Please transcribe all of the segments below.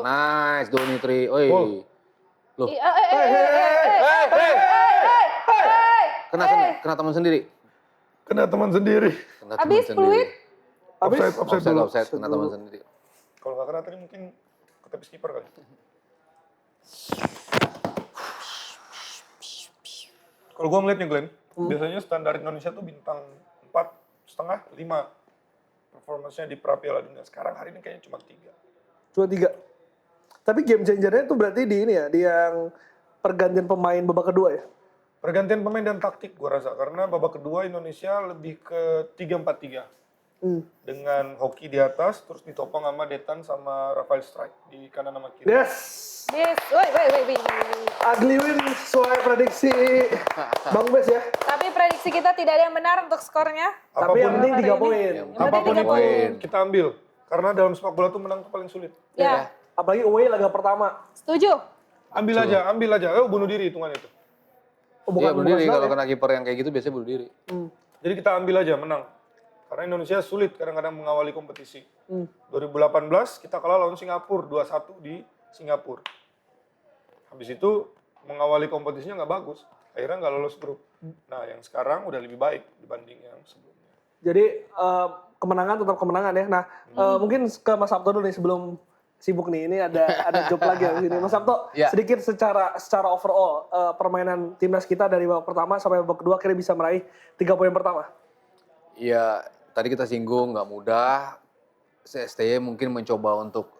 Nice, Donitri. Oi. Loh. Kena teman sendiri. Kena teman sendiri. Habis fluid. Offside, kena teman sendiri. Kalau nggak kena tadi mungkin ketepis kiper kali. Kalau gue ngeliat nih Glenn, biasanya standar Indonesia tuh bintang 4,5, 5 performance-nya di pra Piala Dunia. Sekarang hari ini kayaknya cuma 3. Cuma 3. Tapi game changer-nya itu berarti di ini ya, di yang pergantian pemain babak kedua ya? Pergantian pemain dan taktik gue rasa, karena babak kedua Indonesia lebih ke 3-4-3. Dengan Hoki di atas, terus ditopang sama Detan sama Rafael Strike di kanan sama kiri. Yes! Wait. Ugly win sesuai prediksi Bang Bes ya. Tapi prediksi kita tidak ada yang benar untuk skornya. Tapi yang penting 3 poin. Apapun penting 3 itu poin. kita ambil, karena dalam sepak bola tuh menang tuh paling sulit. Ya, Apalagi away laga pertama. setuju. Ambil aja. Bunuh diri hitungan itu. Iya bunuh diri, kalau ya? kena kiper yang kayak gitu biasanya bunuh diri. Jadi kita ambil aja, menang. Karena Indonesia sulit kadang-kadang mengawali kompetisi. 2018 kita kalah lawan Singapura 2-1 di Singapura. Habis itu mengawali kompetisinya nggak bagus. Akhirnya nggak lolos grup. Nah yang sekarang udah lebih baik dibanding yang sebelumnya. Jadi kemenangan tetap kemenangan ya. Nah mungkin ke Mas Sabto dulu nih sebelum sibuk nih. Ini ada job lagi di sini. Mas Sabto, sedikit secara overall permainan timnas kita dari babak pertama sampai babak kedua akhirnya bisa meraih 3 poin pertama. Iya, tadi kita singgung nggak mudah. STY mungkin mencoba untuk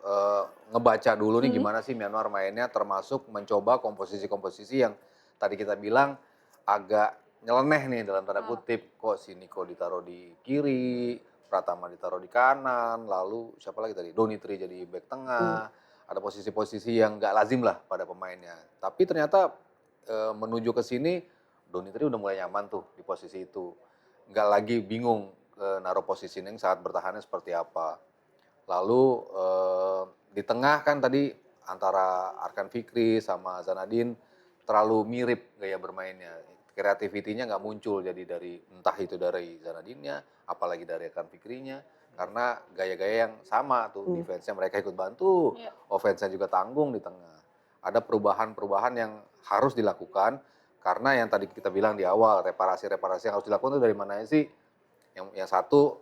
ngebaca dulu nih gimana sih Myanmar mainnya, termasuk mencoba komposisi-komposisi yang tadi kita bilang agak nyeleneh nih dalam tanda kutip. Kok si Niko ditaruh di kiri, Pratama ditaruh di kanan, lalu siapa lagi tadi? Donitri jadi back tengah. Ada posisi-posisi yang nggak lazim lah pada pemainnya. Tapi ternyata menuju ke sini Donitri udah mulai nyaman tuh di posisi itu. Nggak lagi bingung naruh positioning saat bertahannya seperti apa. Lalu di tengah kan tadi antara Arkan Fikri sama Zanadin terlalu mirip gaya bermainnya. Kreativitinya nggak muncul jadi dari entah itu dari Zanadinnya, apalagi dari Arkan Fikrinya. Karena gaya-gaya yang sama tuh, defense-nya mereka ikut bantu, offense-nya juga tanggung di tengah. Ada perubahan-perubahan yang harus dilakukan karena yang tadi kita bilang di awal, reparasi-reparasi yang harus dilakukan itu dari mana sih? Yang satu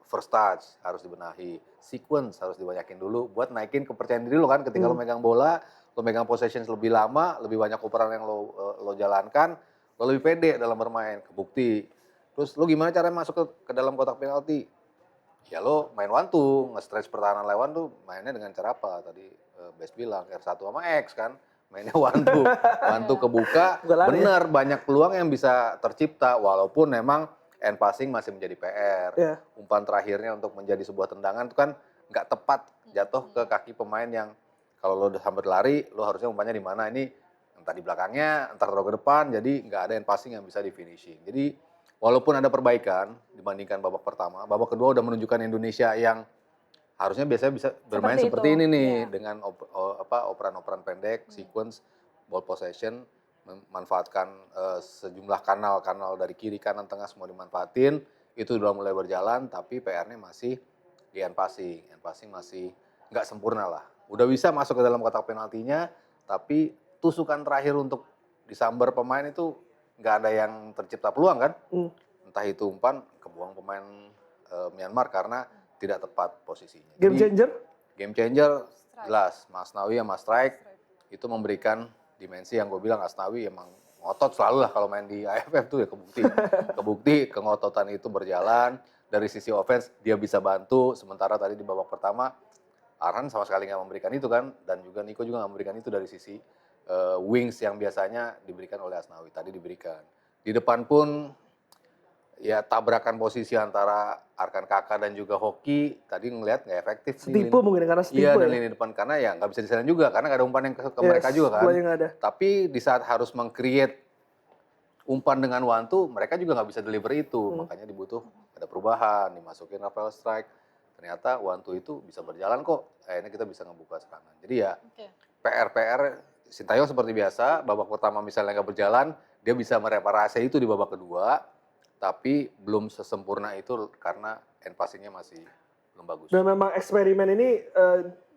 first touch harus dibenahi, sequence harus dibanyakin dulu buat naikin kepercayaan diri lo kan ketika lo megang bola, lo megang possession lebih lama, lebih banyak operan yang lo jalankan, lo lebih pede dalam bermain, kebukti. Terus lo gimana caranya masuk ke dalam kotak penalti? Ya lo main one two, nge-stretch pertahanan lawan tuh mainnya dengan cara apa? Tadi Bes bilang R1 sama X kan, mainnya one two kebuka, bener banyak peluang yang bisa tercipta walaupun memang end passing masih menjadi PR. Umpan terakhirnya untuk menjadi sebuah tendangan itu kan nggak tepat jatuh ke kaki pemain yang kalau lo udah hampir lari, lo harusnya umpannya di mana ini entah di belakangnya, entah taruh ke depan, jadi nggak ada end passing yang bisa di finishing. Jadi walaupun ada perbaikan dibandingkan babak pertama, babak kedua udah menunjukkan Indonesia yang harusnya biasanya bisa bermain seperti ini nih dengan operan-operan pendek, sequence, ball possession, memanfaatkan sejumlah kanal dari kiri, kanan, tengah semua dimanfaatin. Itu udah mulai berjalan, tapi PR-nya masih di end passing. End passing masih nggak sempurna lah. Udah bisa masuk ke dalam kotak penaltinya, tapi tusukan terakhir untuk disambar pemain itu nggak ada yang tercipta peluang kan. Entah itu umpan, kebuang pemain Myanmar karena tidak tepat posisinya. Game changer? Game changer jelas, Mas Nawi sama Strike itu memberikan dimensi yang gue bilang Asnawi emang ngotot selalu lah kalau main di AFF tuh ya kebukti kengototan itu berjalan. Dari sisi offense dia bisa bantu, sementara tadi di babak pertama Arhan sama sekali nggak memberikan itu kan, dan juga Niko juga nggak memberikan itu dari sisi wings yang biasanya diberikan oleh Asnawi, tadi diberikan. Di depan pun ya tabrakan posisi antara Arkan Kakak dan juga Hoki tadi ngelihat nggak efektif. Setipu mungkin karena setipu ya. Iya, dan lini depan karena ya nggak bisa diserahin juga karena nggak ada umpan yang ke mereka juga kan. Tapi di saat harus meng-create umpan dengan one two, mereka juga nggak bisa deliver itu. Makanya dibutuh ada perubahan, dimasukin Rafael Strike. Ternyata one two itu bisa berjalan kok. Akhirnya kita bisa ngebuka serangan. Jadi ya PR Sintayong seperti biasa, babak pertama misalnya nggak berjalan, dia bisa mereparasi itu di babak kedua. Tapi belum sesempurna itu karena end passing-nya masih belum bagus. Dan memang eksperimen ini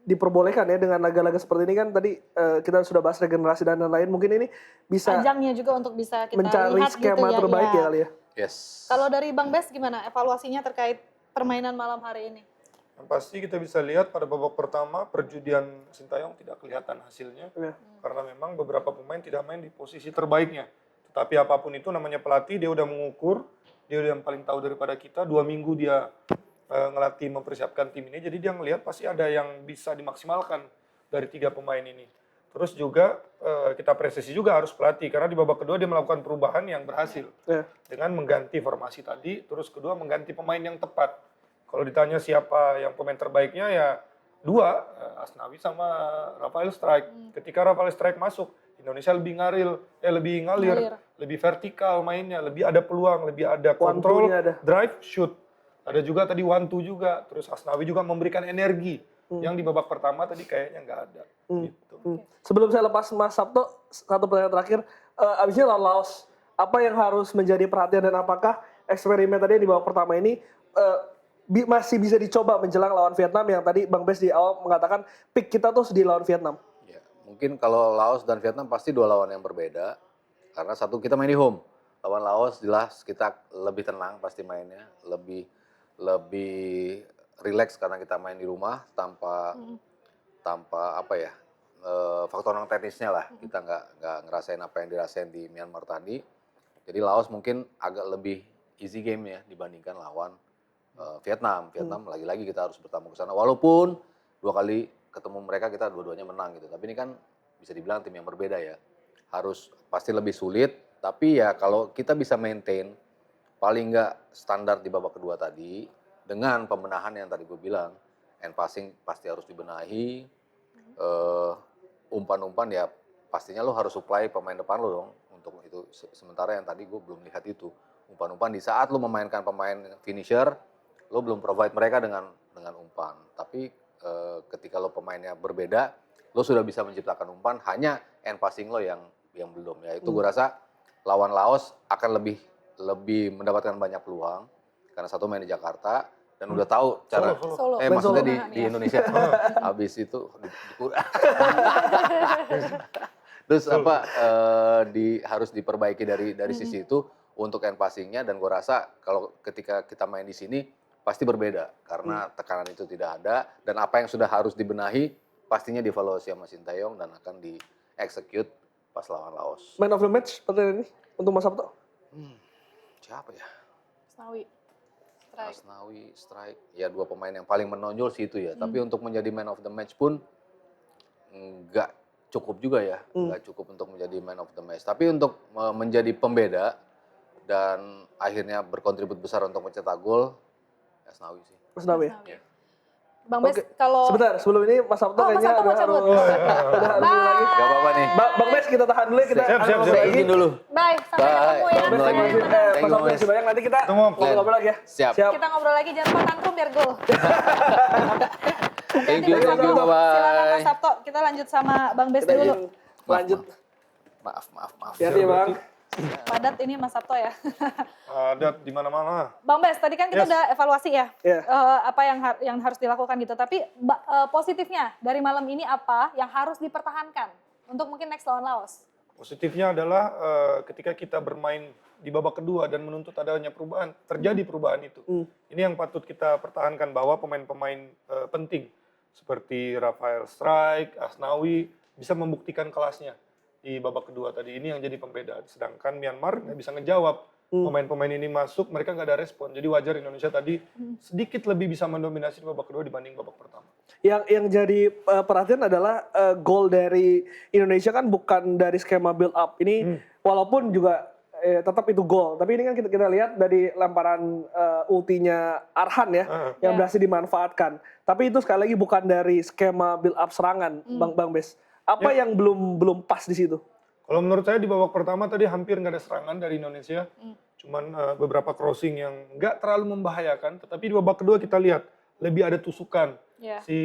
diperbolehkan ya dengan laga-laga seperti ini kan tadi kita sudah bahas regenerasi dan lain-lain. Mungkin ini bisa Ajangnya juga untuk bisa kita mencari lihat skema gitu ya. terbaik ya kali ya. Yes. Kalau dari Bang Bes gimana evaluasinya terkait permainan malam hari ini? Yang pasti kita bisa lihat pada babak pertama perjudian Sintayong tidak kelihatan hasilnya. Iya. Karena memang beberapa pemain tidak main di posisi terbaiknya. Tetapi apapun itu namanya pelatih, dia udah mengukur, dia udah yang paling tahu daripada kita. 2 minggu dia ngelatih mempersiapkan tim ini, jadi dia ngelihat pasti ada yang bisa dimaksimalkan dari 3 pemain ini. Terus juga kita apresiasi juga harus pelatih, karena di babak kedua dia melakukan perubahan yang berhasil. Iya. Dengan mengganti formasi tadi, terus kedua mengganti pemain yang tepat. Kalau ditanya siapa yang pemain terbaiknya ya 2, Asnawi sama Rafael Strike. Ketika Rafael Strike masuk, Indonesia lebih ngalir, lebih vertikal mainnya, lebih ada peluang, lebih ada kontrol, One-two-nya ada. drive, shoot. Ada juga tadi 1-2 juga, terus Asnawi juga memberikan energi yang di babak pertama tadi kayaknya nggak ada. Gitu. Sebelum saya lepas Mas Sabto, satu pertanyaan terakhir. Abisnya lawan Laos, apa yang harus menjadi perhatian dan apakah eksperimen tadi yang di babak pertama ini masih bisa dicoba menjelang lawan Vietnam yang tadi Bang Bes di awal mengatakan pick kita tuh di lawan Vietnam. Ya, mungkin kalau Laos dan Vietnam pasti 2 lawan yang berbeda. Karena satu kita main di home. Lawan Laos jelas kita lebih tenang pasti mainnya, lebih rileks karena kita main di rumah tanpa apa ya, faktor non teknisnya lah. Kita nggak ngerasain apa yang dirasain di Myanmar tadi. Jadi Laos mungkin agak lebih easy game ya dibandingkan lawan Vietnam. Lagi-lagi kita harus bertamu ke sana. Walaupun 2 kali ketemu mereka kita dua-duanya menang gitu. Tapi ini kan bisa dibilang tim yang berbeda ya. Harus pasti lebih sulit. Tapi ya kalau kita bisa maintain paling nggak standar di babak kedua tadi dengan pembenahan yang tadi gue bilang. End passing pasti harus dibenahi. Umpan-umpan ya pastinya lo harus supply pemain depan lo dong. Untuk itu sementara yang tadi gue belum lihat itu. Umpan-umpan di saat lo memainkan pemain finisher, lo belum provide mereka dengan umpan. Tapi ketika lo pemainnya berbeda, lo sudah bisa menciptakan umpan, hanya end passing lo yang belum. Ya itu gue rasa lawan Laos akan lebih mendapatkan banyak peluang karena satu main di Jakarta dan udah tahu cara Solo. maksudnya Solo. di Indonesia. Habis itu terus harus diperbaiki dari sisi itu untuk end passingnya, dan gue rasa kalau ketika kita main di sini pasti berbeda karena tekanan itu tidak ada, dan apa yang sudah harus dibenahi pastinya dievaluasi sama Sintayong dan akan di-execute pas lawan Laos. Man of the match pertanyaan ini untuk Mas Sabto. Siapa ya? Strike. Asnawi, Strike. Ya 2 pemain yang paling menonjol sih itu ya. Tapi untuk menjadi man of the match pun nggak cukup juga ya. Nggak cukup untuk menjadi man of the match. Tapi untuk menjadi pembeda dan akhirnya berkontribut besar untuk mencetak gol, Asnawi sih. Mas Nawi ya. Ya. Bang Bes, Oke. kalau Sebentar, sebelum ini Mas Sabto Mas kayaknya Sabto mau udah cabut. harus ini lagi. Gak apa-apa nih. Bang Bes kita tahan dulu ya, kita Siap, ada siap, ngobrol siap. lagi. Izin dulu. bye, sampai Bye. ketemu ya. Ketemu lagi. Sampai ketemu. Mas Thank you, Sabto Mas. masih banyak, nanti kita Ketemu. ngobrol lagi ya. Siap. Kita ngobrol lagi, jangan lupa tantrum biar gol. Thank you, Silakan bye-bye. Mas Sabto, kita lanjut sama Bang Bes Kita dulu. izin lanjut. Maaf. Ya Bang. Padat ini Mas Sabto ya. Ada di mana-mana. Bang Bes, tadi kan kita Yes. udah evaluasi ya, Iya. apa yang harus dilakukan gitu. Tapi positifnya dari malam ini apa yang harus dipertahankan untuk mungkin next lawan Laos? Positifnya adalah ketika kita bermain di babak kedua dan menuntut adanya perubahan, terjadi perubahan itu. Ini yang patut kita pertahankan, bahwa pemain-pemain penting seperti Rafael Strike, Asnawi bisa membuktikan kelasnya di babak kedua tadi. Ini yang jadi pembeda. Sedangkan Myanmar nggak bisa ngejawab. Pemain-pemain ini masuk, mereka nggak ada respon. Jadi wajar Indonesia tadi sedikit lebih bisa mendominasi di babak kedua dibanding babak pertama. Yang jadi perhatian adalah gol dari Indonesia kan bukan dari skema build up. Ini walaupun juga tetap itu gol, tapi ini kan kita lihat dari lemparan ultinya Arhan ya yang berhasil dimanfaatkan. Tapi itu sekali lagi bukan dari skema build up serangan, Bang Bes. Apa yang belum pas di situ? Kalau menurut saya di babak pertama tadi hampir nggak ada serangan dari Indonesia. Cuman beberapa crossing yang nggak terlalu membahayakan. Tetapi di babak kedua kita lihat lebih ada tusukan. Yeah. Si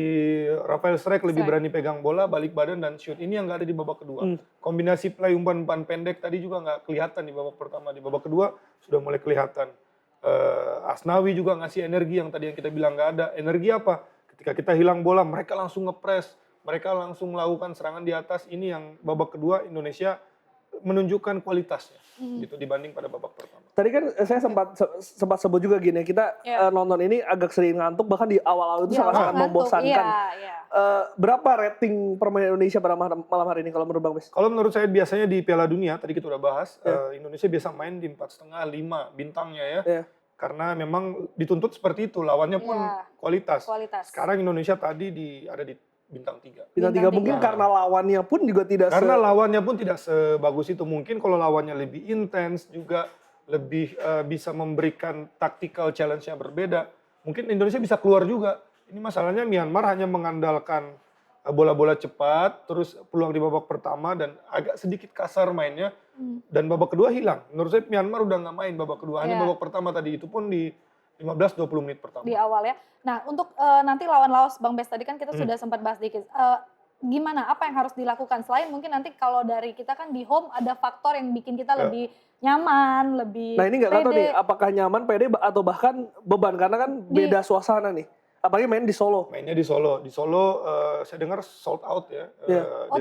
Rafael Strike lebih berani pegang bola, balik badan dan shoot. Ini yang nggak ada di babak kedua. Kombinasi play umpan pendek tadi juga nggak kelihatan di babak pertama. Di babak kedua sudah mulai kelihatan. Asnawi juga ngasih energi yang tadi yang kita bilang nggak ada. Energi apa? Ketika kita hilang bola, mereka langsung ngepres, mereka langsung melakukan serangan di atas. Ini yang babak kedua Indonesia menunjukkan kualitasnya gitu dibanding pada babak pertama. Tadi kan saya sempat sebut juga gini, kita nonton ini agak sering ngantuk, bahkan di awal-awal itu sangat membosankan. Berapa rating permainan Indonesia pada malam hari ini kalau menurut Bang Bes? Kalau menurut saya biasanya di Piala Dunia, tadi kita udah bahas, Indonesia biasa main di 4,5-5 bintangnya ya. Karena memang dituntut seperti itu, lawannya pun kualitas. Sekarang Indonesia tadi ada di bintang 3. Bintang 3 mungkin karena lawannya pun juga tidak lawannya pun tidak sebagus itu. Mungkin kalau lawannya lebih intens juga lebih bisa memberikan tactical challenge yang berbeda. Mungkin Indonesia bisa keluar juga. Ini masalahnya Myanmar hanya mengandalkan bola-bola cepat, terus peluang di babak pertama dan agak sedikit kasar mainnya. Dan babak kedua hilang. Menurut saya Myanmar udah nggak main babak kedua. Hanya babak pertama tadi, itu pun di 15-20 menit pertama. Di awal ya. Nah untuk nanti lawan Laos, Bang Bes tadi kan kita sudah sempat bahas dikit. Gimana, apa yang harus dilakukan? Selain mungkin nanti kalau dari kita kan di home ada faktor yang bikin kita lebih nyaman, lebih Nah ini nggak tahu nih, apakah nyaman, pede, atau bahkan beban. Karena kan beda suasana nih. Apalagi main di Solo. Mainnya di Solo. Di Solo saya dengar sold out ya.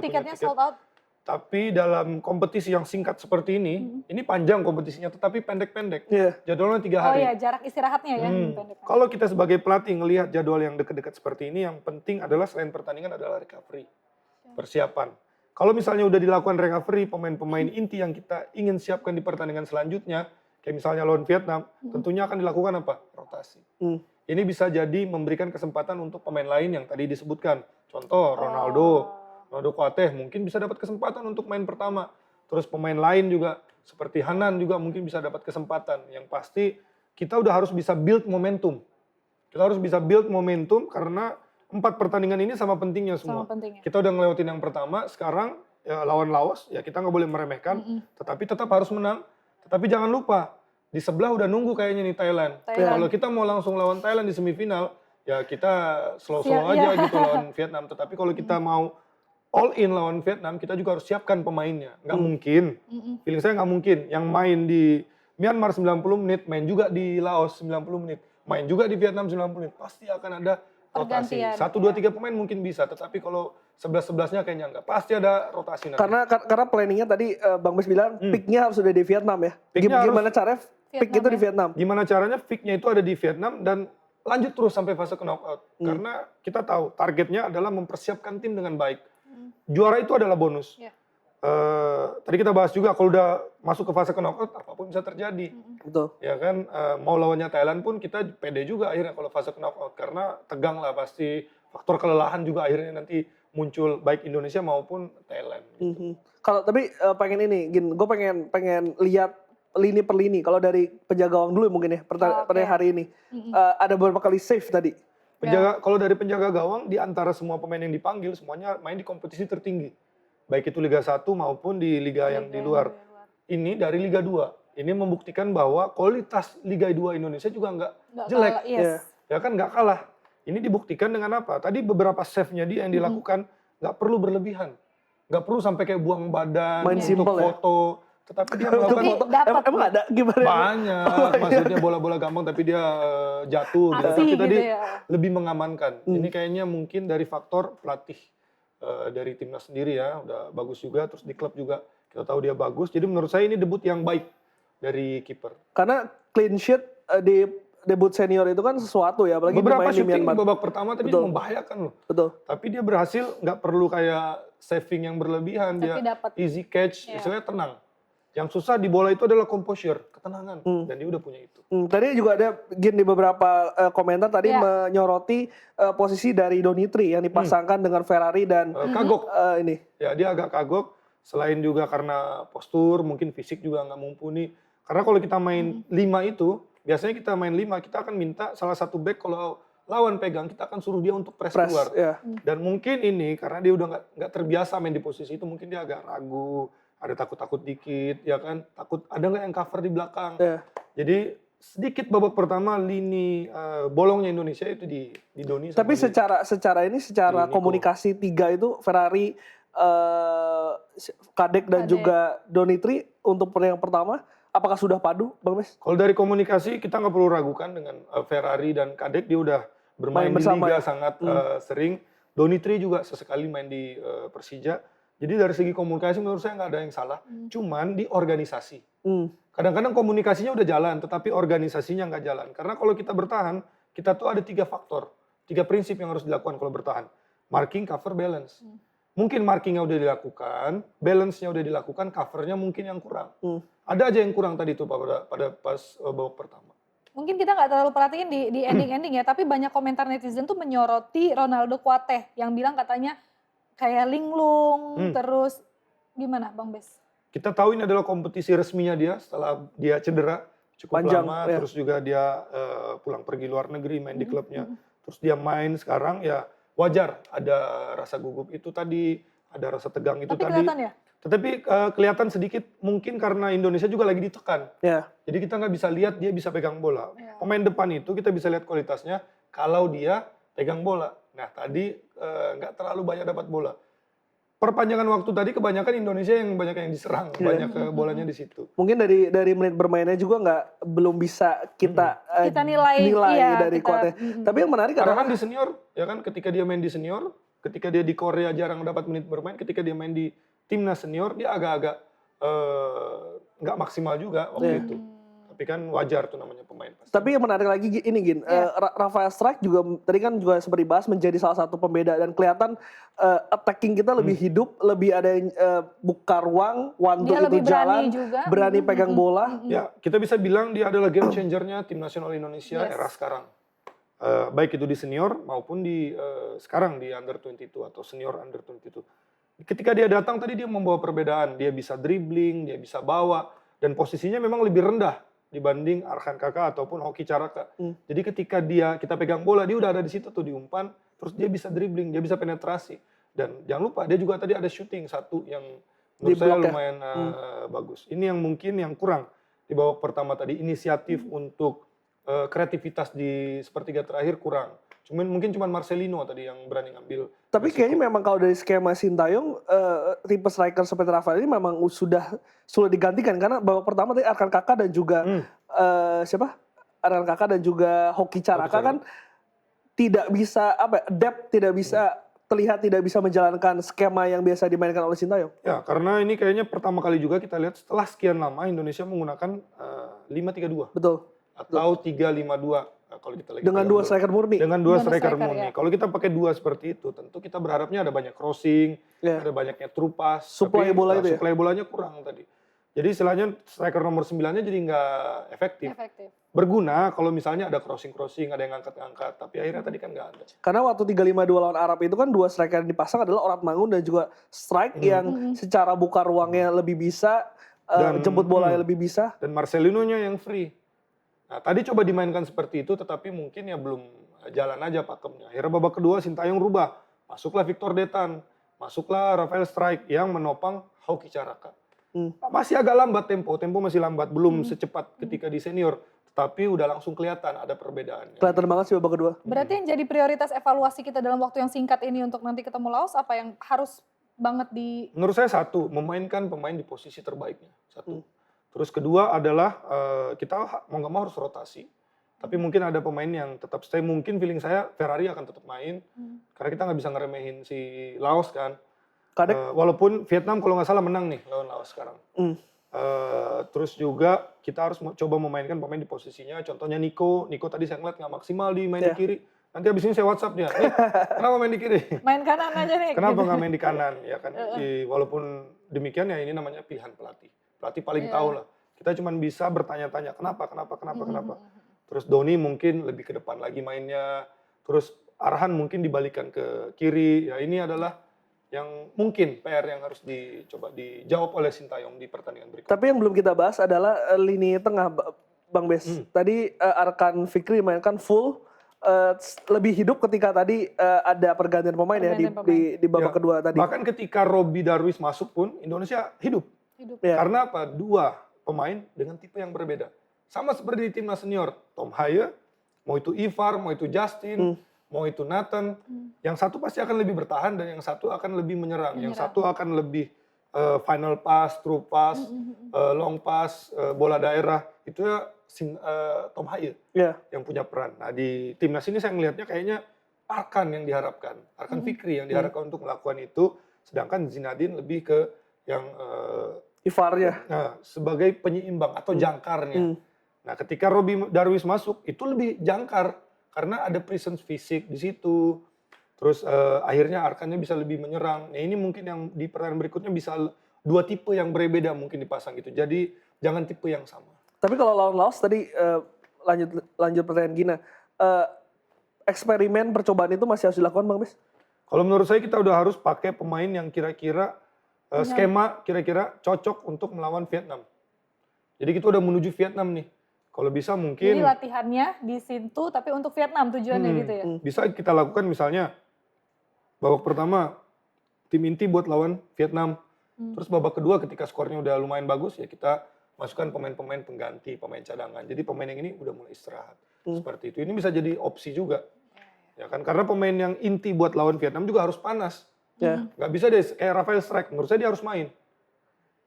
Tiketnya sold out. Tapi dalam kompetisi yang singkat seperti ini panjang kompetisinya, tetapi pendek-pendek. Jadwalnya 3 hari. Oh iya, jarak istirahatnya ya. Kalau kita sebagai pelatih ngelihat jadwal yang dekat-dekat seperti ini, yang penting adalah selain pertandingan adalah recovery, persiapan. Kalau misalnya udah dilakukan recovery, pemain-pemain inti yang kita ingin siapkan di pertandingan selanjutnya, kayak misalnya lawan Vietnam, tentunya akan dilakukan apa? Rotasi. Ini bisa jadi memberikan kesempatan untuk pemain lain yang tadi disebutkan. Contoh Ronaldo Kuateh mungkin bisa dapat kesempatan untuk main pertama. Terus pemain lain juga seperti Hanan juga mungkin bisa dapat kesempatan. Yang pasti kita udah harus bisa build momentum. Kita harus bisa build momentum karena 4 pertandingan ini sama pentingnya semua. Kita udah ngelewatin yang pertama, sekarang ya, lawan Laos ya kita nggak boleh meremehkan, tetapi tetap harus menang. Tetapi jangan lupa di sebelah udah nunggu kayaknya nih Thailand. Kalau kita mau langsung lawan Thailand di semifinal, ya kita slow-slow aja gitu lawan Vietnam. Tetapi kalau kita mau all in lawan Vietnam, kita juga harus siapkan pemainnya. Nggak mungkin, feeling saya nggak mungkin. Yang main di Myanmar 90 menit, main juga di Laos 90 menit, main juga di Vietnam 90 menit. Pasti akan ada rotasi. 1, 2, 3 pemain mungkin bisa, tetapi kalau 11-11-nya kayaknya nggak. Pasti ada rotasi nanti. Karena planningnya tadi Bang Bes bilang, picknya harus sudah di Vietnam ya. Gimana caranya pick itu di Vietnam? Gimana caranya picknya itu ada di Vietnam dan lanjut terus sampai fase knockout. Karena kita tahu targetnya adalah mempersiapkan tim dengan baik. Juara itu adalah bonus. Tadi kita bahas juga kalau udah masuk ke fase knockout apapun bisa terjadi. Betul. Ya kan mau lawannya Thailand pun kita pede juga akhirnya kalau fase knockout karena tegang lah pasti, faktor kelelahan juga akhirnya nanti muncul baik Indonesia maupun Thailand. Kalau tapi pengen ini, gue pengen lihat lini per lini. Kalau dari penjaga gawang dulu mungkin ya pertandingan hari ini. Ada beberapa kali save tadi. Kalau dari penjaga gawang, di antara semua pemain yang dipanggil, semuanya main di kompetisi tertinggi. Baik itu Liga 1 maupun di Liga yang di luar. Ini dari Liga 2. Ini membuktikan bahwa kualitas Liga 2 Indonesia juga nggak jelek. Ya kan nggak kalah. Ini dibuktikan dengan apa? Tadi beberapa save-nya dia yang dilakukan, nggak perlu berlebihan. Nggak perlu sampai kayak buang badan untuk foto. Tetapi dia melakukan emang ada gimana? Banyak, maksudnya bola-bola gampang tapi dia jatuh gitu. Tapi tadi lebih mengamankan. Ini kayaknya mungkin dari faktor pelatih dari timnas sendiri ya, udah bagus juga. Terus di klub juga kita tahu dia bagus. Jadi menurut saya ini debut yang baik dari kiper. Karena clean sheet di debut senior itu kan sesuatu ya, apalagi beberapa main di Myanmar. Babak pertama tadi membahayakan loh. Betul. Tapi dia berhasil, nggak perlu kayak saving yang berlebihan, dia easy catch, istilahnya tenang. Yang susah di bola itu adalah composure, ketenangan, dan dia udah punya itu. Tadi juga ada di beberapa komentar tadi menyoroti posisi dari Donitri yang dipasangkan dengan Ferrari dan kagok. Ini. Ya dia agak kagok, selain juga karena postur, mungkin fisik juga nggak mumpuni. Karena kalau kita main 5 itu, biasanya kita main 5, kita akan minta salah satu back kalau lawan pegang, kita akan suruh dia untuk press keluar. Dan mungkin ini karena dia udah nggak terbiasa main di posisi itu, mungkin dia agak ragu. Ada takut-takut dikit, ya kan? Takut ada nggak yang cover di belakang. Jadi sedikit babak pertama lini bolongnya Indonesia itu di Doni. Tapi secara komunikasi 3 itu Ferrari, Kadek dan juga Donitri untuk pertandingan pertama, apakah sudah padu, Bang Mes? Kalau dari komunikasi kita nggak perlu ragukan dengan Ferrari dan Kadek, dia udah bermain Main di bersama Liga ya? sangat sering. Donitri juga sesekali main di Persija. Jadi dari segi komunikasi menurut saya nggak ada yang salah. Cuman di organisasi. Kadang-kadang komunikasinya udah jalan, tetapi organisasinya nggak jalan. Karena kalau kita bertahan, kita tuh ada 3 faktor, 3 prinsip yang harus dilakukan kalau bertahan. Marking, cover, balance. Mungkin markingnya udah dilakukan, balance-nya udah dilakukan, covernya mungkin yang kurang. Ada aja yang kurang tadi tuh pada pas babak pertama. Mungkin kita nggak terlalu perhatiin di ending-ending ya, tapi banyak komentar netizen tuh menyoroti Ronaldo Kuateh yang bilang katanya kayak linglung, terus gimana Bang Bes? Kita tahu ini adalah kompetisi resminya dia setelah dia cedera cukup Panjang, lama, ya. terus juga dia pulang pergi luar negeri main di klubnya, terus dia main sekarang ya wajar ada rasa gugup itu tadi, ada rasa tegang itu Tapi tadi. kelihatan ya? Tetapi kelihatan sedikit mungkin karena Indonesia juga lagi ditekan. Ya. Jadi kita nggak bisa lihat dia bisa pegang bola. Ya. Pemain depan itu kita bisa lihat kualitasnya kalau dia pegang bola. Nah tadi nggak terlalu banyak dapat bola. Perpanjangan waktu tadi kebanyakan Indonesia yang banyak yang diserang, banyak bolanya di situ. Mungkin dari menit bermainnya juga belum bisa kita Kita nilai iya, dari Kuateh. Tapi yang menarik Karena adalah kan di senior, ya kan ketika dia main di senior, ketika dia di Korea jarang dapat menit bermain, ketika dia main di timnas senior dia agak-agak nggak maksimal juga waktu itu. Tapi kan wajar tuh namanya pemain. Pasti. Tapi yang menarik lagi ini Gin, Rafael Strike juga tadi kan juga seperti bahas menjadi salah satu pembeda dan kelihatan attacking kita lebih hidup, lebih ada yang buka ruang, one two Dia itu lebih berani jalan, juga. berani pegang bola. Ya kita bisa bilang dia adalah game changernya tim nasional Indonesia Yes. era sekarang. Baik itu di senior maupun di sekarang di under 22 atau senior under 22. Ketika dia datang tadi dia membawa perbedaan, dia bisa dribbling, dia bisa bawa dan posisinya memang lebih rendah dibanding Arhan Kakak ataupun Hoki Caraka. Jadi ketika kita pegang bola dia udah ada di situ tuh di umpan, terus dia bisa dribbling, dia bisa penetrasi dan jangan lupa dia juga tadi ada shooting satu yang menurut saya lumayan bagus. Ini yang mungkin yang kurang di babak pertama tadi inisiatif untuk kreativitas di sepertiga terakhir kurang. Mungkin cuma Marcelino tadi yang berani ngambil. Tapi kayaknya memang kalau dari skema Sintayong, tipe striker seperti Rafael ini memang sudah digantikan karena babak pertama tadi Arkan Kakak dan juga Arkan Kakak dan juga Hoki Caraka kan tidak bisa depth tidak bisa terlihat tidak bisa menjalankan skema yang biasa dimainkan oleh Sintayong. Ya karena ini kayaknya pertama kali juga kita lihat setelah sekian lama Indonesia menggunakan 5-3-2 Betul. atau 3-5-2. Kalau kita lagi Dengan dua striker murni. Dengan dua striker, striker murni. ya. Kalau kita pakai dua seperti itu, tentu kita berharapnya ada banyak crossing, ada banyaknya true pass. Suplai bola itu ya? Suplai bolanya kurang tadi. Jadi istilahnya striker nomor 9-nya jadi nggak efektif. Berguna kalau misalnya ada crossing-crossing, ada yang ngangkat-ngangkat. Tapi akhirnya tadi kan nggak ada. Karena waktu 3-5-2 lawan Arab itu kan dua striker yang dipasang adalah Orat Mangun dan juga Strike yang secara buka ruangnya lebih bisa, jemput bola lebih bisa. Dan Marcelino-nya yang free. Nah, tadi coba dimainkan seperti itu, tetapi mungkin ya belum jalan aja pakemnya. Akhirnya babak kedua Sintayong rubah. Masuklah Victor Detan, masuklah Rafael Strike yang menopang Hoki Caraka. Masih agak lambat tempo masih lambat, belum secepat ketika di senior. Tetapi udah langsung kelihatan ada perbedaannya. Kelihatan banget sih babak kedua. Berarti yang jadi prioritas evaluasi kita dalam waktu yang singkat ini untuk nanti ketemu Laos, apa yang harus banget di... Menurut saya satu, memainkan pemain di posisi terbaiknya. Satu. Terus kedua adalah kita mau nggak mau harus rotasi. Tapi mungkin ada pemain yang tetap stay. Mungkin feeling saya Ferrari akan tetap main. Karena kita nggak bisa ngeremehin si Laos kan. Walaupun Vietnam kalau nggak salah menang nih lawan Laos sekarang. Terus juga kita harus coba memainkan pemain di posisinya. Contohnya Nico tadi saya ngeliat nggak maksimal di main di kiri. Nanti abis ini saya WhatsApp dia. Kenapa main di kiri? Main kanan aja nih. Kenapa nggak main di kanan? Ya kan. Walaupun demikian ya ini namanya pilihan pelatih. Pelatih paling tahu lah. Kita cuma bisa bertanya-tanya kenapa. Terus Doni mungkin lebih ke depan lagi mainnya. Terus Arhan mungkin dibalikan ke kiri. Ya ini adalah yang mungkin PR yang harus dicoba dijawab oleh Sintayong di pertandingan berikutnya. Tapi yang belum kita bahas adalah lini tengah, Bang Bes. Tadi Arkan Fikri mainkan full. Lebih hidup ketika tadi ada pergantian pemain ya di babak kedua tadi. Bahkan ketika Robbie Darwis masuk pun Indonesia hidup. Karena apa? Dua pemain dengan tipe yang berbeda. Sama seperti di timnas senior. Tom Haye, mau itu Ivar, mau itu Justin, mau itu Nathan. Yang satu pasti akan lebih bertahan dan yang satu akan lebih menyerang. Yang satu akan lebih final pass, through pass, long pass, bola daerah. itu Tom Haye Iya. yang punya peran. Nah di timnas ini saya melihatnya kayaknya Arkan yang diharapkan, Arkan Fikri yang diharapkan untuk melakukan itu, sedangkan Zinedine lebih ke yang Ivar-nya. sebagai penyeimbang atau jangkarnya. Nah ketika Robbie Darwis masuk itu lebih jangkar karena ada presence fisik di situ. Terus akhirnya Arkannya bisa lebih menyerang. Nah ini mungkin yang di pertandingan berikutnya bisa 2 tipe yang berbeda mungkin dipasang gitu. Jadi jangan tipe yang sama. Tapi kalau lawan Laos tadi lanjut pertanyaan Gina, eksperimen percobaan itu masih harus dilakukan Bang Bes? Kalau menurut saya kita udah harus pakai pemain yang kira-kira skema kira-kira cocok untuk melawan Vietnam. Jadi kita udah menuju Vietnam nih. Kalau bisa mungkin Jadi latihannya di situ tapi untuk Vietnam tujuannya gitu ya. bisa kita lakukan misalnya babak pertama tim inti buat lawan Vietnam. Terus babak kedua ketika skornya udah lumayan bagus ya kita masukkan pemain-pemain pengganti, pemain cadangan. Jadi pemain yang ini udah mulai istirahat. Seperti itu. Ini bisa jadi opsi juga. Ya kan? Karena pemain yang inti buat lawan Vietnam juga harus panas. Ya. Nggak bisa deh kayak Rafael Strike. Menurut saya dia harus main.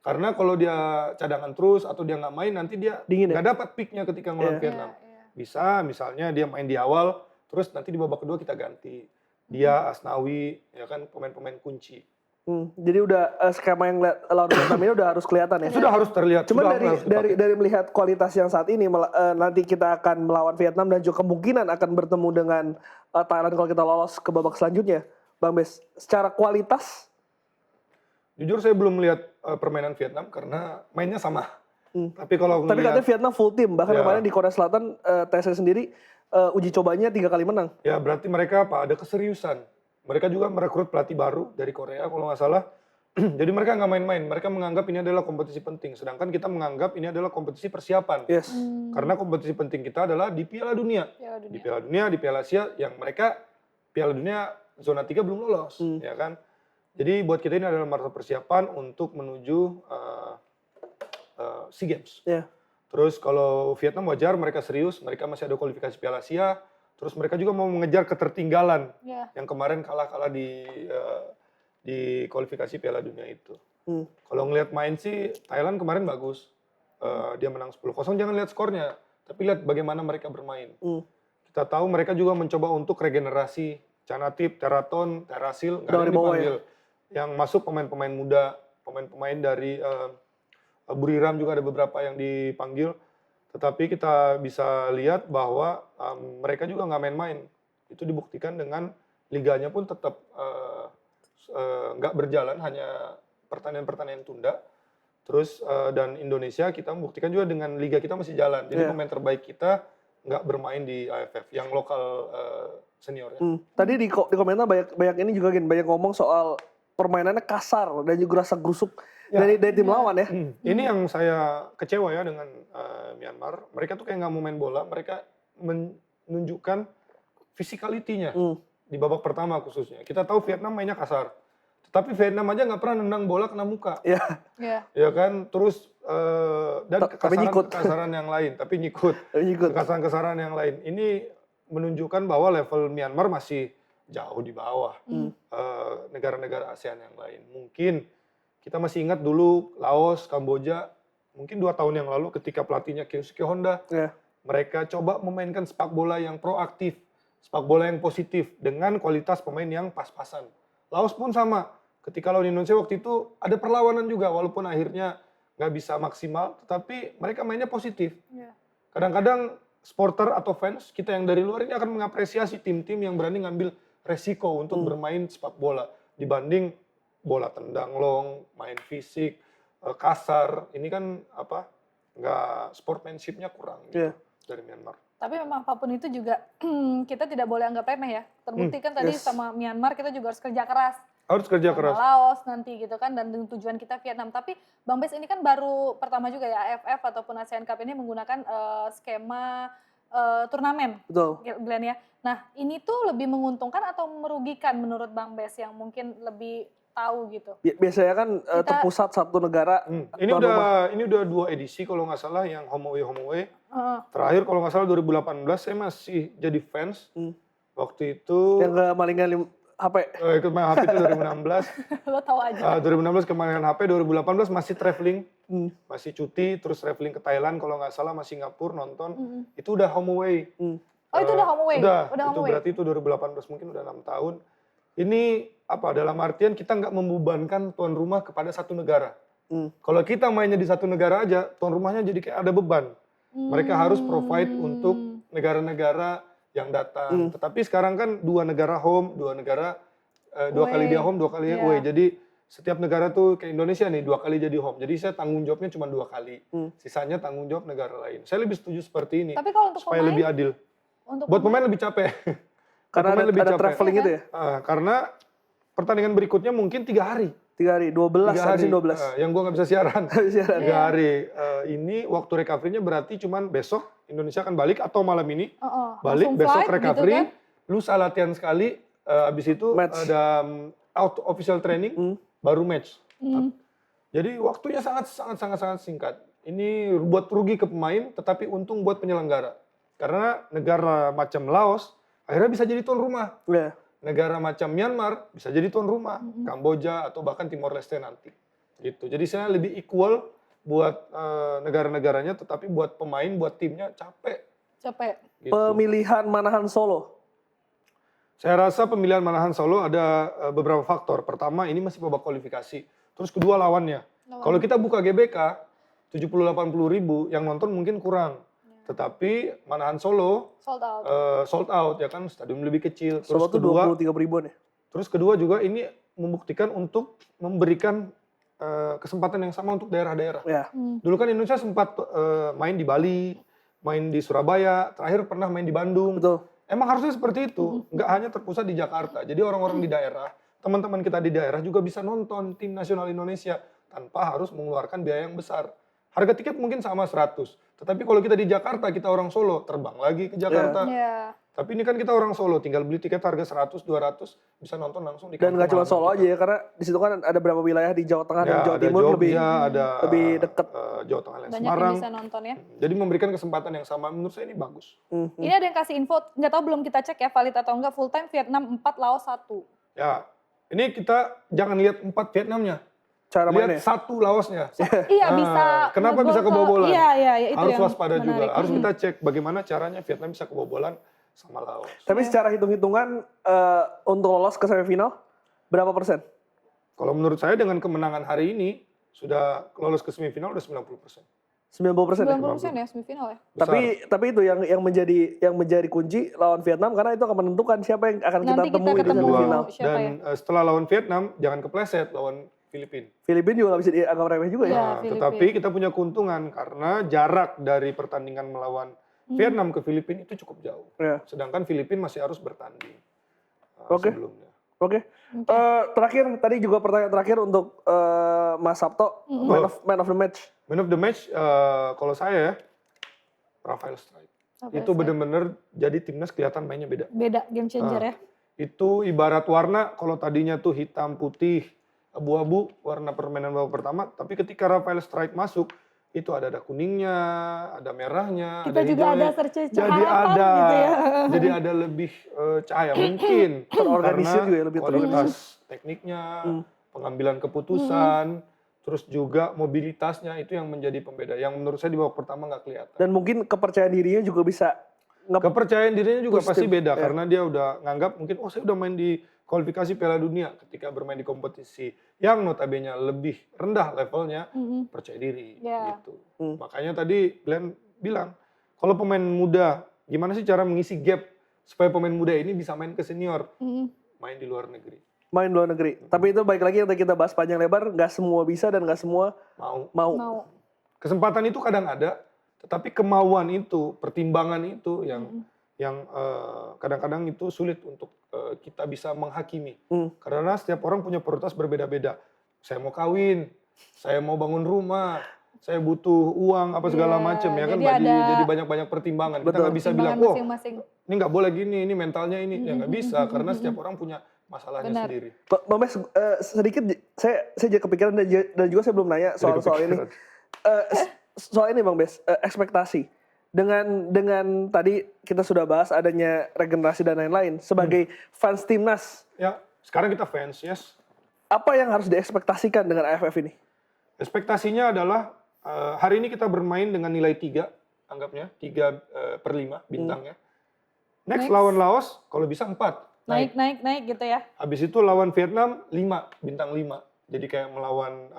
Karena kalau dia cadangan terus atau dia nggak main nanti dia Dingin ya? nggak dapat peaknya ketika ngelawan Vietnam. Bisa misalnya dia main di awal, terus nanti di babak kedua kita ganti. Dia, Asnawi, ya kan pemain-pemain kunci. Jadi udah skema yang lawan Vietnam ini udah harus kelihatan ya? Sudah harus terlihat. Cuman sudah harus dipakai. dari melihat kualitas yang saat ini, nanti kita akan melawan Vietnam dan juga kemungkinan akan bertemu dengan Thailand kalau kita lolos ke babak selanjutnya. Bang Bes, secara kualitas? Jujur saya belum melihat permainan Vietnam karena mainnya sama. Tapi kalau Tapi katanya Vietnam full tim, bahkan Ya. kemarin di Korea Selatan TSS sendiri uji cobanya 3 kali menang. Ya berarti mereka apa? Ada keseriusan. Mereka juga merekrut pelatih baru dari Korea kalau nggak salah. Jadi mereka nggak main-main. Mereka menganggap ini adalah kompetisi penting. Sedangkan kita menganggap ini adalah kompetisi persiapan. Yes. Karena kompetisi penting kita adalah di Piala Dunia. Di Piala Dunia, di Piala Asia yang mereka Piala Dunia zona 3 belum lolos. Ya kan? Jadi buat kita ini adalah masa persiapan untuk menuju SEA Games. Ya. Terus kalau Vietnam wajar mereka serius. Mereka masih ada kualifikasi Piala Asia. Terus mereka juga mau mengejar ketertinggalan yang kemarin kalah di kualifikasi Piala Dunia itu. Kalau ngelihat main sih Thailand kemarin bagus. Dia menang 10-0, jangan lihat skornya. Tapi lihat bagaimana mereka bermain. Kita tahu mereka juga mencoba untuk regenerasi. Canatip, Teraton, Terasil, nggak ada yang dipanggil. Yang masuk pemain-pemain muda, pemain-pemain dari Buriram juga ada beberapa yang dipanggil. Tetapi kita bisa lihat bahwa mereka juga nggak main-main. Itu dibuktikan dengan liganya pun tetap nggak berjalan, hanya pertandingan-pertandingan tunda. Terus dan Indonesia kita membuktikan juga dengan liga kita masih jalan. Jadi pemain terbaik kita nggak bermain di AFF, yang lokal seniornya. Tadi di komentar banyak ini juga banyak ngomong soal permainannya kasar dan juga rasa grusuk dari tim lawan ya. Ini yang saya kecewa ya dengan Myanmar. Mereka tuh kayak nggak mau main bola, mereka menunjukkan physicality-nya di babak pertama khususnya. Kita tahu Vietnam mainnya kasar, tetapi Vietnam aja nggak pernah nendang bola kena muka. Ya kan, terus dan kekasaran yang lain, tapi nyikut. Kekasaran yang lain. Ini menunjukkan bahwa level Myanmar masih jauh di bawah negara-negara ASEAN yang lain. Mungkin kita masih ingat dulu Laos, Kamboja, mungkin 2 tahun yang lalu ketika pelatihnya Keisuke Honda, mereka coba memainkan sepak bola yang proaktif, sepak bola yang positif dengan kualitas pemain yang pas-pasan. Laos pun sama, ketika lawan Indonesia waktu itu ada perlawanan juga, walaupun akhirnya nggak bisa maksimal, tetapi mereka mainnya positif. Kadang-kadang supporter atau fans kita yang dari luar ini akan mengapresiasi tim-tim yang berani ngambil resiko untuk bermain sepak bola dibanding bola tendang long, main fisik, kasar. Ini kan nggak sportsmanship-nya kurang gitu, dari Myanmar. Tapi memang apapun itu juga kita tidak boleh anggap remeh ya. Terbukti kan tadi sama Myanmar kita juga harus kerja keras. Harus kerja keras. Laos nanti gitu kan, dan dengan tujuan kita Vietnam. Tapi Bang Bes ini kan baru pertama juga ya AFF ataupun ASEAN Cup ini menggunakan skema turnamen. Betul. Glenn ya. Nah ini tuh lebih menguntungkan atau merugikan menurut Bang Bes yang mungkin lebih tahu gitu? Biasanya kan terpusat satu negara. Ini udah 2 edisi kalau nggak salah yang home away. Terakhir kalau nggak salah 2018 saya masih jadi fans. Waktu itu yang ke Malingan HP. Ikut main HP itu 2016. Lo tahu aja. 2016 kemarin HP, 2018 masih traveling, masih cuti, terus traveling ke Thailand kalau nggak salah, masih Singapura nonton. Itu udah home away. Oh itu udah home away? Udah home itu away. berarti itu 2018, mungkin udah 6 tahun. Ini apa, dalam artian kita nggak membebankan tuan rumah kepada satu negara. Kalau kita mainnya di satu negara aja, tuan rumahnya jadi kayak ada beban. Mereka harus provide untuk negara-negara yang datang. Tetapi sekarang kan 2 negara home, 2 negara 2 kali dia home, 2 kali away. Jadi setiap negara tuh kayak Indonesia nih 2 kali jadi home. Jadi saya tanggung jawabnya cuma 2 kali. Sisanya tanggung jawab negara lain. Saya lebih setuju seperti ini. Tapi kalau untuk supaya pemain, lebih adil. untuk Buat pemain lebih capek. Karena Pemain lebih ada capek. traveling itu ya? Karena pertandingan berikutnya mungkin 3 hari. 3 hari, 12, 3 hari. habisin 12. Yang gua nggak bisa siaran. Siaran. 3 hari. Ini waktu recovery-nya berarti cuman besok Indonesia akan balik atau malam ini. Balik, langsung besok flight recovery. gitu kan? Lusa latihan sekali, abis itu Match. ada out official training, baru match. Jadi waktunya sangat singkat. Ini buat rugi ke pemain, tetapi untung buat penyelenggara. Karena negara macam Laos akhirnya bisa jadi tuan rumah. Iya. Negara macam Myanmar bisa jadi tuan rumah, Kamboja atau bahkan Timor Leste nanti. Gitu. Jadi saya lebih equal buat negara-negaranya, tetapi buat pemain, buat timnya capek. Gitu. Pemilihan Manahan Solo. Saya rasa pemilihan Manahan Solo ada beberapa faktor. Pertama, ini masih babak kualifikasi. Terus kedua lawannya. Kalau kita buka GBK, 70-80 ribu, yang nonton mungkin kurang. Tetapi Manahan Solo sold out ya kan, stadion lebih kecil. Terus Solo tuh kedua, 23 ribuan ya? terus kedua juga ini membuktikan untuk memberikan kesempatan yang sama untuk daerah-daerah. Ya. Dulu kan Indonesia sempat main di Bali, main di Surabaya, terakhir pernah main di Bandung. Betul. Emang harusnya seperti itu, nggak hanya terpusat di Jakarta. Jadi orang-orang di daerah, teman-teman kita di daerah juga bisa nonton tim nasional Indonesia tanpa harus mengeluarkan biaya yang besar. Harga tiket mungkin sama 100, tetapi kalau kita di Jakarta, kita orang Solo, terbang lagi ke Jakarta. Tapi ini kan kita orang Solo, tinggal beli tiket harga 100, 200, bisa nonton langsung di Dan kampung nggak cuma halaman Solo kita. aja ya, karena di situ kan ada beberapa wilayah di Jawa Tengah dan Ya, Jawa ada Timur Jogja, ada lebih dekat. Jawa Tengah dan Banyak Semarang. yang bisa nonton ya. Jadi memberikan kesempatan yang sama, menurut saya ini bagus. Ini ada yang kasih info, nggak tahu belum kita cek ya valid atau enggak, full time Vietnam 4, Laos 1. Ya, ini kita jangan lihat 4 Vietnamnya, Cara lihat mainnya. 1 Laosnya. Iya Nah, bisa. kenapa ngegol bisa ke- kebobolan? Iya itu Harus yang waspada juga. menarik. Harus kita cek bagaimana caranya Vietnam bisa kebobolan sama Laos. Tapi secara hitung-hitungan untuk lolos ke semifinal, berapa persen? Kalau menurut saya dengan kemenangan hari ini sudah lolos ke semifinal udah 90%. 90% ya? 90% ya semifinal ya. Besar. Tapi itu yang menjadi kunci lawan Vietnam, karena itu akan menentukan siapa yang akan kita Nanti kita temui di ketemu semifinal. siapa Dan ya? setelah lawan Vietnam jangan kepleset lawan Filipina. Filipina juga nggak bisa dianggap remeh juga ya. Iya. Nah, Filipina. tetapi kita punya keuntungan karena jarak dari pertandingan melawan Vietnam ke Filipina itu cukup jauh. Ya. Sedangkan Filipina masih harus bertanding Oke. sebelumnya. Oke. Terakhir tadi juga pertanyaan terakhir untuk Mas Sabto, man of the match. Man of the match kalau saya ya Rafael Strike. Itu benar-benar jadi timnas kelihatan mainnya beda. Beda game changer ya. Itu ibarat warna, kalau tadinya tuh hitam, putih, abu-abu, warna permainan babak pertama. Tapi ketika Rafael Strike masuk, itu ada kuningnya, ada merahnya, Kita ada juga hijaunya. ada search Jadi harapan ada, gitu ya. jadi ada lebih cahaya mungkin. Terorganisir Karena juga ya, lebih kualitas tekniknya, pengambilan keputusan, terus juga mobilitasnya itu yang menjadi pembeda. Yang menurut saya di babak pertama nggak kelihatan. Dan mungkin kepercayaan dirinya juga bisa Kepercayaan dirinya juga push pasti tim. beda Ya. karena dia udah nganggap mungkin saya udah main di kualifikasi Piala Dunia. Ketika bermain di kompetisi yang notabene lebih rendah levelnya, percaya diri Ya. gitu. Makanya tadi Glenn bilang kalau pemain muda gimana sih cara mengisi gap supaya pemain muda ini bisa main ke senior, main di luar negeri. main luar negeri. Tapi itu baik lagi yang tadi kita bahas panjang lebar, nggak semua bisa dan nggak semua Mau. Mau. Kesempatan itu kadang ada, tetapi kemauan itu, pertimbangan itu yang kadang-kadang itu sulit untuk kita bisa menghakimi. Karena setiap orang punya prioritas berbeda-beda. Saya mau kawin, saya mau bangun rumah, saya butuh uang apa segala macam ya kan, jadi banyak-banyak pertimbangan. Kita nggak bisa bilang, masing-masing. ini nggak boleh gini, ini mentalnya ini, ya nggak bisa karena setiap orang punya masalahnya sendiri. Bang Bes, sedikit saya jadi kepikiran dan juga saya belum nanya soal ini. Soal ini Bang Bes, ekspektasi. dengan tadi kita sudah bahas adanya regenerasi dan lain-lain. Sebagai fans timnas, Ya, sekarang kita fans, yes. apa yang harus diekspektasikan dengan AFF ini? Ekspektasinya adalah hari ini kita bermain dengan nilai 3, anggapnya 3/5 bintangnya. Next lawan Laos, kalau bisa 4. Naik gitu ya. Habis itu lawan Vietnam 5, bintang 5. Jadi kayak melawan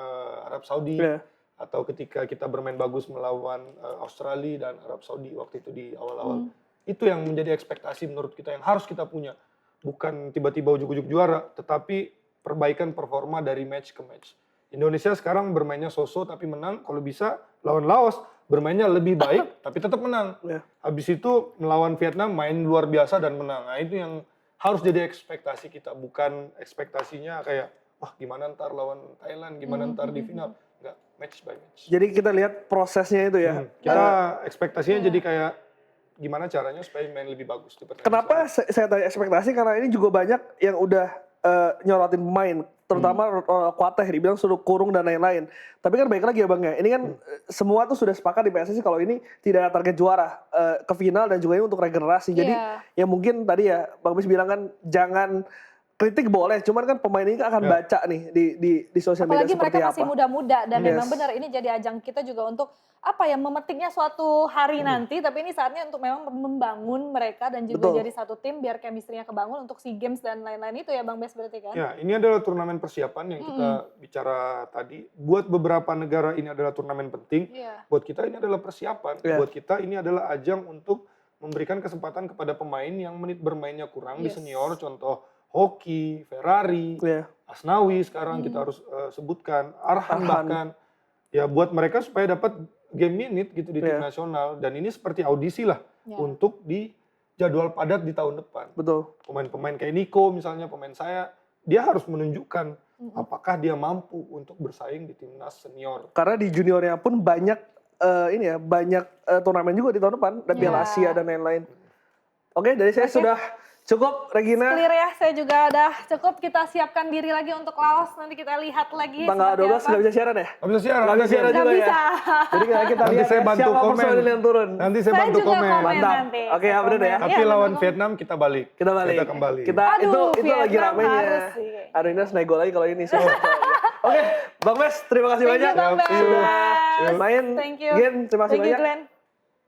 Arab Saudi. Yeah. Atau ketika kita bermain bagus melawan Australia dan Arab Saudi waktu itu di awal-awal. Itu yang menjadi ekspektasi menurut kita yang harus kita punya. Bukan tiba-tiba ujuk-ujuk juara, tetapi perbaikan performa dari match ke match. Indonesia sekarang bermainnya so-so tapi menang. Kalau bisa lawan Laos bermainnya lebih baik tapi tetap menang. Yeah. Habis itu melawan Vietnam main luar biasa dan menang. Nah itu yang harus jadi ekspektasi kita. Bukan ekspektasinya kayak wah gimana ntar lawan Thailand, gimana ntar di final. Enggak, match by match. Jadi kita lihat prosesnya itu ya. Kita ekspektasinya jadi kayak gimana caranya supaya main lebih bagus. Di pertandingan Kenapa saya tanya ekspektasi? Karena ini juga banyak yang udah nyorotin pemain, terutama Kuateh dibilang suruh kurung dan lain-lain. Tapi kan baik lagi ya Bang ya, ini kan semua tuh sudah sepakat di PSSI kalau ini tidak ada target juara ke final dan juga ini untuk regenerasi. Jadi ya mungkin tadi ya Bang Bis bilang kan jangan kritik boleh, cuman kan pemain ini akan baca nih di sosial media Apalagi seperti mereka apa. masih muda-muda dan memang benar ini jadi ajang kita juga untuk apa ya memetiknya suatu hari nanti, tapi ini saatnya untuk memang membangun mereka dan juga jadi satu tim biar chemistry-nya kebangun untuk SEA Games dan lain-lain itu ya Bang Bes berarti kan? Ya, ini adalah turnamen persiapan yang kita bicara tadi. Buat beberapa negara ini adalah turnamen penting. Buat kita ini adalah persiapan. Buat kita ini adalah ajang untuk memberikan kesempatan kepada pemain yang menit bermainnya kurang di senior, contoh Hoki, Ferrari, Asnawi sekarang kita harus sebutkan, Arhan bahkan. Ya buat mereka supaya dapat game minute gitu di tim nasional. Dan ini seperti audisi lah untuk di jadwal padat di tahun depan. Betul. Pemain-pemain kayak Nico misalnya, pemain saya, dia harus menunjukkan apakah dia mampu untuk bersaing di timnas senior. Karena di juniornya pun banyak banyak turnamen juga di tahun depan, dan Piala Asia dan lain-lain. Oke, dari saya sudah cukup, Regina. Clear ya, saya juga udah cukup. Kita siapkan diri lagi untuk Laos. Nanti kita lihat lagi. Tanggal 12 nggak bisa siaran ya? Nggak bisa siaran. Nggak bisa siaran juga bisa. ya? Jadi kita Nanti lihat saya bantu siapa komen. personil yang turun. Nanti saya bantu juga komen. Mantap. nanti. Oke, update ya. Tapi lawan Vietnam kita balik. Kita balik. Kita kembali. Aduh, itu lagi Vietnam ramenya. harus sih. Arina nego lagi kalau ini. Oke, Bang Mes, terima kasih Thank you, banyak. Bang Bes. Sudah main. Thank you. Gen, terima kasih Thank you, banyak. Glenn.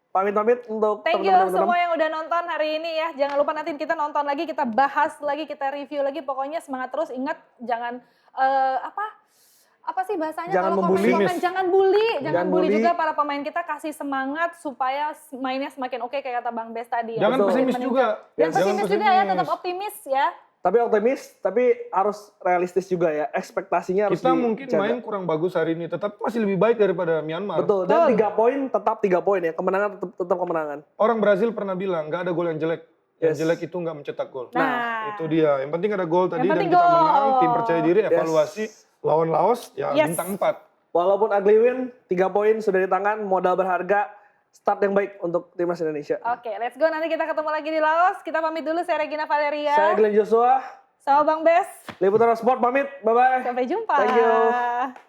Pamit-pamit untuk Thank you teman-teman. semua yang udah nonton hari ini ya. Jangan lupa nanti kita nonton lagi, kita bahas lagi, kita review lagi. Pokoknya semangat terus. Ingat jangan apa sih bahasanya Jangan kalau membuli. komen jangan bully, jangan bully bully. juga para pemain kita, kasih semangat supaya mainnya semakin oke kayak kata Bang Bes tadi. Jangan Betul. pesimis juga. Dan pesimis juga ya, tetap optimis ya. Tapi optimis, tapi harus realistis juga ya. Ekspektasinya harus Kita mungkin dijaga. main kurang bagus hari ini, tetap masih lebih baik daripada Myanmar. Betul, dan 3 poin tetap 3 poin ya. Kemenangan tetap kemenangan. Orang Brazil pernah bilang, nggak ada gol yang jelek. Yang jelek itu nggak mencetak gol. Nah. Itu dia. Yang penting ada gol tadi dan penting kita gol. menang. Tim percaya diri, evaluasi. Lawan Laos, ya bintang 4. Walaupun ugly win, 3 poin sudah di tangan, modal berharga, start yang baik untuk timnas Indonesia. Oke, let's go. Nanti kita ketemu lagi di Laos. Kita pamit dulu. Saya Regina Valeria. Saya Glenn Joshua. Sama Bang Bes. Liputan Sport pamit. Bye-bye. Sampai jumpa. Thank you.